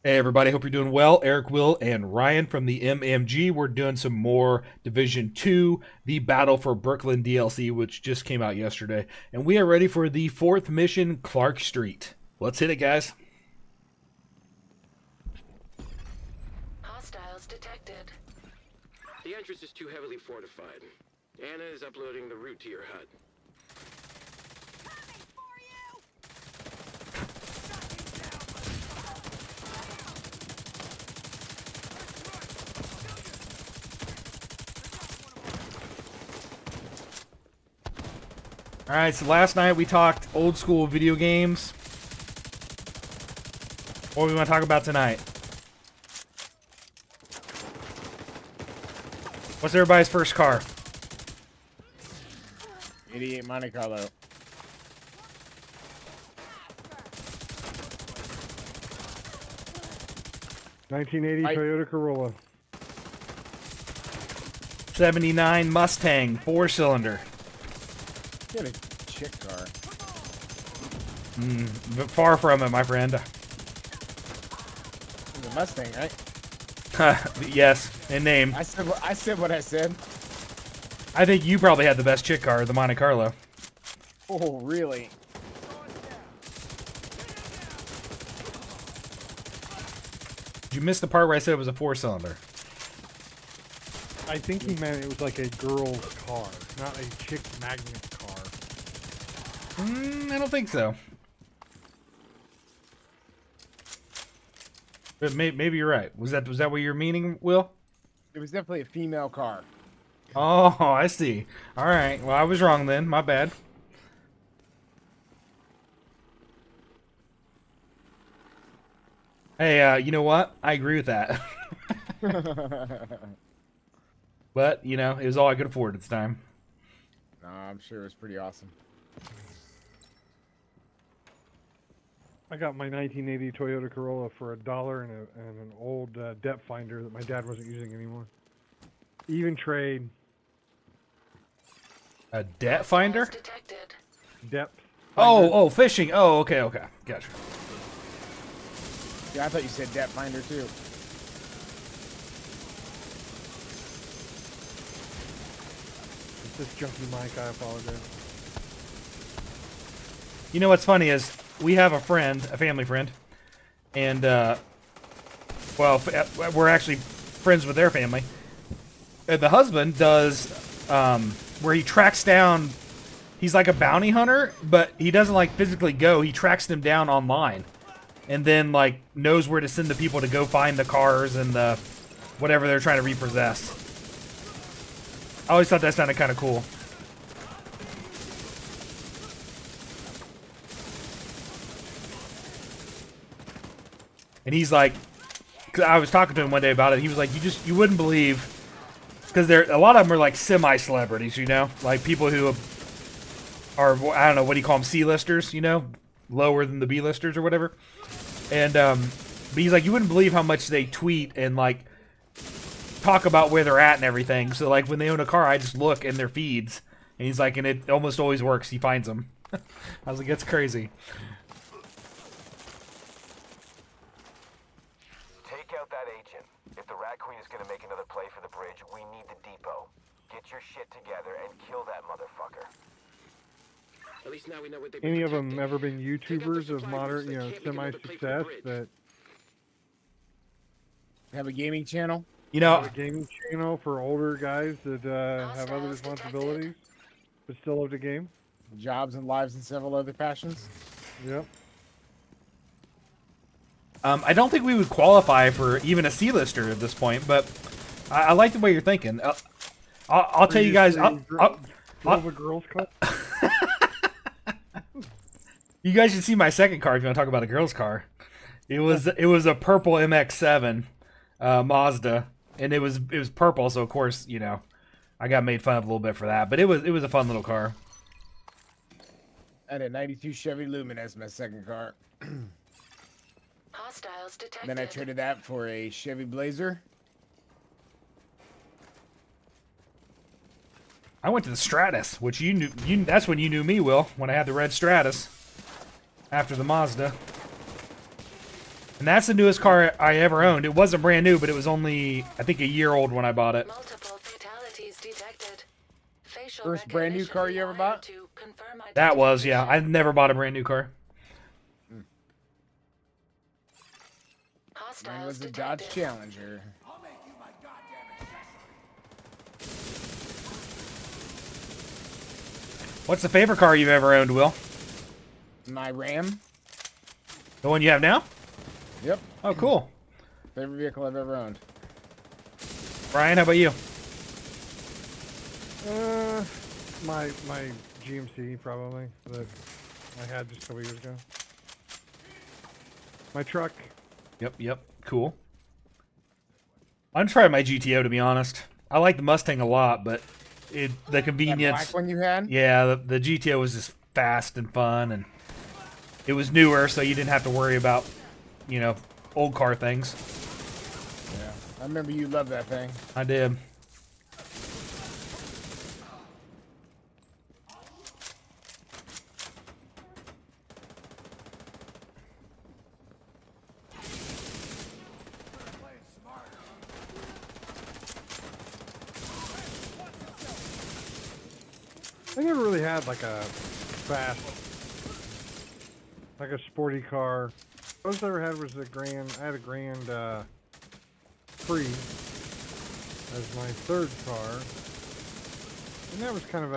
Hey everybody, hope you're doing well. Eric, Will, and Ryan from the MMG. We're doing some more Division 2, the Battle for Brooklyn DLC, which just came out yesterday. And we are ready for the fourth mission, Clark Street. Let's hit it, guys. Hostiles detected. The entrance is too heavily fortified. Anna is uploading the route to your hut. Alright, so last night we talked old school video games. What do we want to talk about tonight? What's everybody's first car? 88 Monte Carlo. Toyota Corolla. 79 Mustang, 4-cylinder. Get a chick car. But far from it, my friend. It's a Mustang, right? Yes, in name. I said what I said. I think you probably had the best chick car, the Monte Carlo. Oh, really? Did you miss the part where I said it was a 4-cylinder? I think he meant it was like a girl's car, not a chick magnet car. I don't think so. But maybe you're right. Was that what you're meaning, Will? It was definitely a female car. Oh, I see. All right. Well, I was wrong then. My bad. Hey, you know what? I agree with that. But, you know, it was all I could afford at the time. No, I'm sure it was pretty awesome. I got my 1980 Toyota Corolla for $1 and an old depth finder that my dad wasn't using anymore. Even trade A debt finder? Hostiles detected. depth. Oh, fishing. Oh, okay. Gotcha. Yeah, I thought you said depth finder too. It's this junky mic. I apologize. You know what's funny is we have a friend, a family friend, and well, we're actually friends with their family. And the husband does where he tracks down. He's like a bounty hunter, but he doesn't like physically go. He tracks them down online, and then like knows where to send the people to go find the cars and the whatever they're trying to repossess. I always thought that sounded kind of cool. And he's like, 'cause I was talking to him one day about it. He was like, you wouldn't believe, because a lot of them are like semi-celebrities, you know, like people who are, I don't know, what do you call them, C-listers, you know, lower than the B-listers or whatever. And but he's like, you wouldn't believe how much they tweet and like talk about where they're at and everything. So like when they own a car, I just look in their feeds, and he's like, and it almost always works. He finds them. I was like, that's crazy. Take out that agent. If the Rat Queen is gonna make another play for the bridge, we need the depot. Get your shit together and kill that motherfucker. At least now we know what they've Any been of them protecting. ever been Take out the YouTubers of supply modern, routes you that know, can't make another play for the semi-success bridge. that Have a gaming channel. You know, have a gaming channel for older guys that have other Hostiles detected. responsibilities but still love the game? Jobs and lives and several other passions. Yep. I don't think we would qualify for even a C-lister at this point, but I like the way you're thinking. I'll tell you guys. Drove a girl's car. You guys should see my second car if you want to talk about a girl's car. It was a purple MX-7 Mazda, and it was purple, so of course, you know, I got made fun of a little bit for that. But it was a fun little car. I had a 92 Chevy Lumen as my second car. Hostiles detected. Then I traded that for a Chevy Blazer. I went to the Stratus, which you knew. That's when you knew me, Will, when I had the red Stratus after the Mazda. And that's the newest car I ever owned. It wasn't brand new, but it was only, I think, a year old when I bought it. Multiple fatalities detected. Facial First brand new car you ever recognition bought? to confirm That was, yeah. I identification. never bought a brand new car. Mine Hostiles was a detected. Dodge Challenger. What's the favorite car you've ever owned, Will? My Ram. The one you have now? Yep. Oh, cool. Favorite vehicle I've ever owned. Brian, how about you? My GMC probably that I had just a couple years ago. My truck. Yep. Cool. I'm trying my GTO, to be honest. I like the Mustang a lot, but the That convenience... black one you had? Yeah, the GTO was just fast and fun, and it was newer, so you didn't have to worry about, you know, old car things. Yeah. I remember you loved that thing. I did. I never really had like a fast, like a sporty car. Most I ever had was I had a Grand Prix as my third car. And that was kind of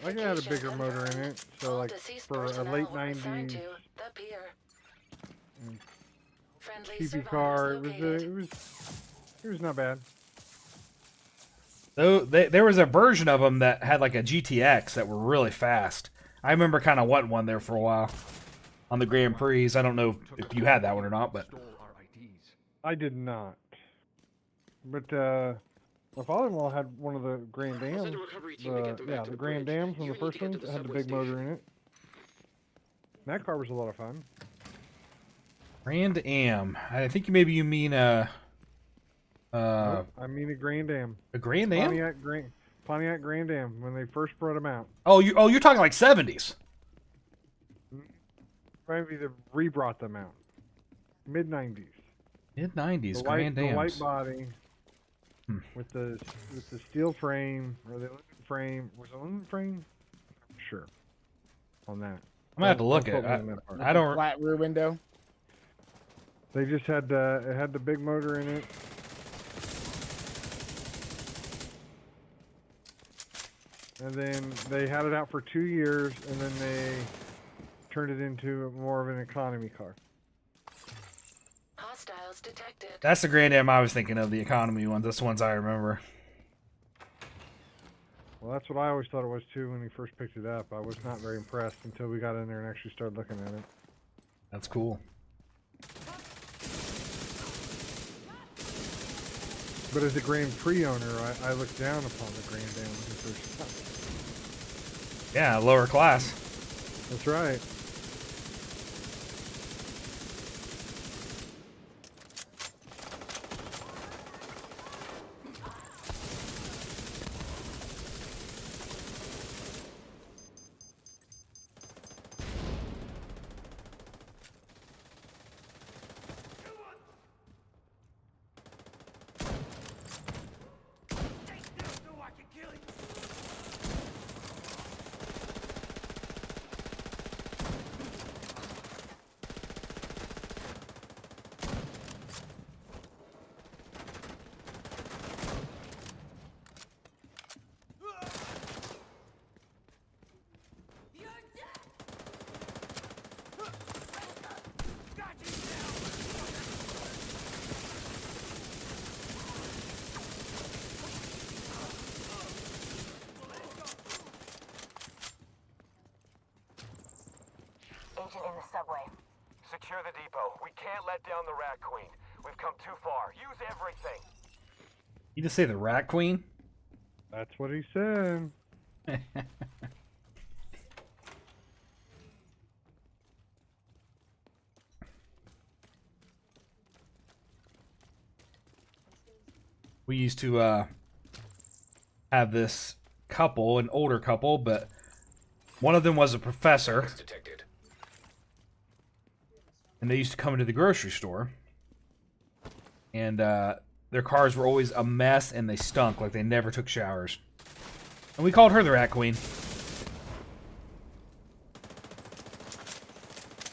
like it had a bigger motor in it. So All like deceased for a personnel late were assigned 90s to the pier. Friendly cheapy survivors car, located. it was not bad. Though there was a version of them that had like a GTX that were really fast. I remember kind of wanting one there for a while on the Grand Prix. I don't know if you had that one or not, but I did not. But my father-in-law had one of the Grand I'll Dams. send a recovery team to get them back to The the Grand bridge. Dams, one You of the need to first get to ones, the that had the subway big motor station. in it. That car was a lot of fun. Grand Am. I think maybe you mean a Nope, I mean a Grand Am. Grand Am. Pontiac Grand Am when they first brought them out. You're talking like 70s. Maybe they re-brought them out. Mid-90s. Mid 90s. The Grand white Ams. body with the steel frame or the aluminum frame. Was it aluminum frame? Sure. On that. I'm gonna have to look Don't at. quote me on that part. I don't. Flat rear window. They just had it had the big motor in it. And then they had it out for 2 years, and then they turned it into more of an economy car. Hostiles detected. That's the Grand Am I was thinking of. The economy ones. That's the ones I remember. Well, that's what I always thought it was too when he first picked it up. I was not very impressed until we got in there and actually started looking at it. That's cool. But as a Grand Prix owner, I looked down upon the Grand Am when he first got it. Yeah, lower class. That's right. Agent in the subway. Secure the depot. We can't let down the Rat Queen. We've come too far. Use everything. You just say the Rat Queen? That's what he said. We used to have this couple, an older couple, but one of them was a professor, Detected. and they used to come into the grocery store. and their cars were always a mess and they stunk like they never took showers. And we called her the Rat Queen.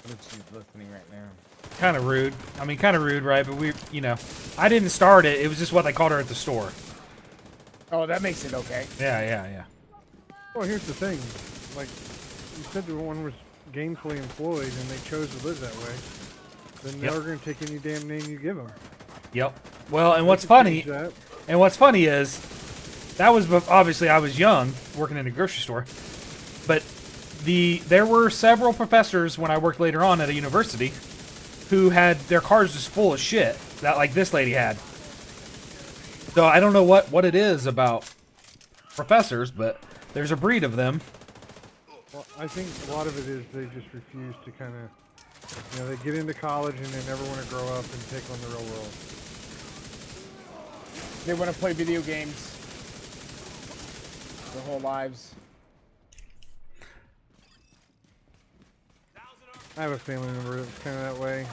What if she's listening right now? Kind of rude. I mean, kind of rude, right? But I didn't start it. It was just what they called her at the store. Oh, that makes it okay. Yeah. Well, here's the thing. Like, you said the one was gainfully employed and they chose to live that way. Then Yep. they're going to take any damn name you give them. Yep. Well, and what's They can funny, change that. and what's funny is, that was obviously I was young, working in a grocery store, but there were several professors when I worked later on at a university who had their cars just full of shit that like this lady had. So I don't know what it is about professors, but there's a breed of them. Well, I think a lot of it is they just refuse to kind of, they get into college and they never want to grow up and take on the real world. They want to play video games their whole lives. I have a family member that's kind of that way.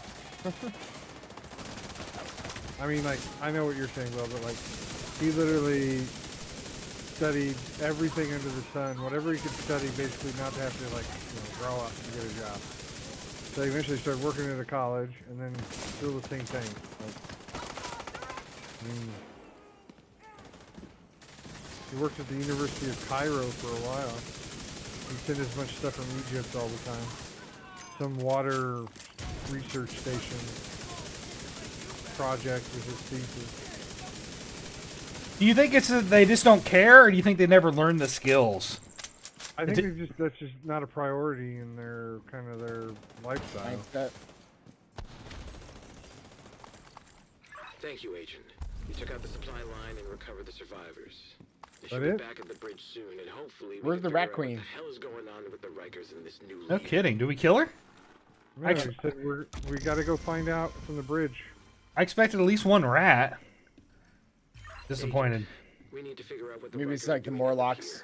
I mean, like, I know what you're saying, Will, but like, he literally studied everything under the sun, whatever he could study, basically not to have to like, grow up and get a job. So he eventually started working at a college, and then still the same thing. Like, I mean, he worked at the University of Cairo for a while. He sent as much stuff from Egypt all the time. Some water research station project was his thesis. Do you think it's that they just don't care, or do you think they never learn the skills? I think that's just not a priority in their kind of their lifestyle. Mindset. Thank you, Agent. You took out the supply line and recovered the survivors. They That should be it? back at the bridge soon, and hopefully we Where's can the Rat figure out Queen? What the hell is going on with the Rikers in this new No league. kidding. Do we kill her? No, he said we got to go find out from the bridge. I expected at least one rat. Disappointed. We need to figure out what the Maybe Rikers it's are like the doing up Morlocks. here.